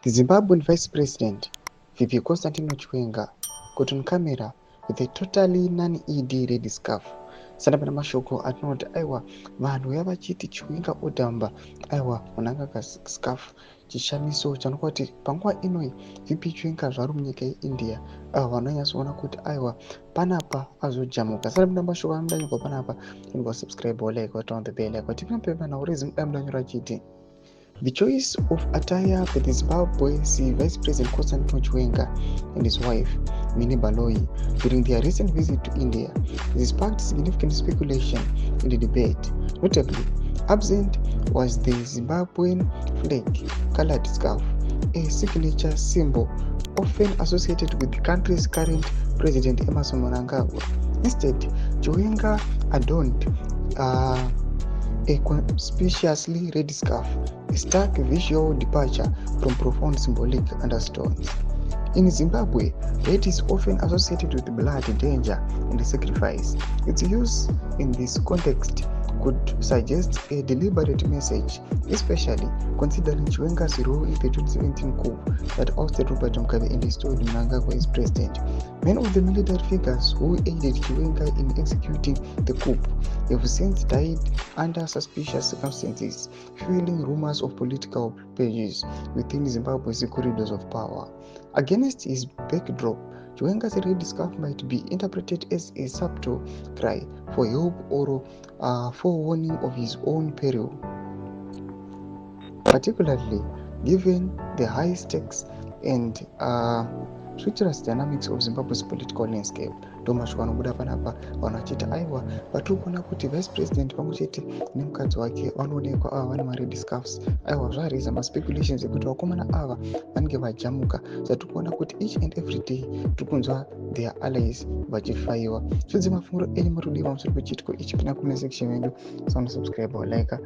The Zimbabwean Vice President, VP Constantino Chiwenga, got on camera with a totally non-ED red scarf. Sana pana mashoko atinoti aiwa vanhu vaya vachiti Chiwenga odhamba aiwa munhu anga scarf chishamiso chanokwa kuti panguva inoi VP Chiwenga zvari munyika yeIndia aiwa vanhu vanyatsoona kuti aiwa panapa azojamuka. Sana pana mashoko anodanyurwa panapa inogwa subscribe or like or turn on the bell like kuti pinopemba nhau reason mudanyura chiti. The choice of attire for the Zimbabwe's Vice President Constantino Chiwenga and his wife, Minnie Baloyi, during their recent visit to India has sparked significant speculation in the debate. Notably, absent was the Zimbabwean flag-colored scarf, a signature symbol often associated with the country's current president Emmerson Mnangagwa. Instead, Chiwenga adorned a conspicuously red scarf, a stark visual departure from profound symbolic undertones. In Zimbabwe, red is often associated with blood, danger, and sacrifice. Its use in this context could suggest a deliberate message, especially considering Chiwenga's role in the 2017 coup that ousted Robert Mugabe and restored Mnangagwa as president. Many of the military figures who aided Chiwenga in executing the coup have since died under suspicious circumstances, fueling rumors of political purges within Zimbabwe's corridors of power. Against his backdrop, Chiwenga's red scarf might be interpreted as a subtle cry for help or forewarning of his own peril, particularly given the high stakes and treacherous dynamics of Zimbabwe's political landscape. Ndomashoko anobuda panapa vanhu vachiti aiwa vatiri kuona kuti vice president pamwe chete nemukadzi wake vanoonekwa ava vane mared scarfs. Aiwa zvareza maspeculations ekuti vakomana ava vanenge vajamuka. Zatiri kuona kuti each and every day tiri kunzwa their allies vachifaiwa. Zvidze mafunguro enyu muri kudiwa musoro pechitiko ichi. Pinda comment section yedu, subscribe or like.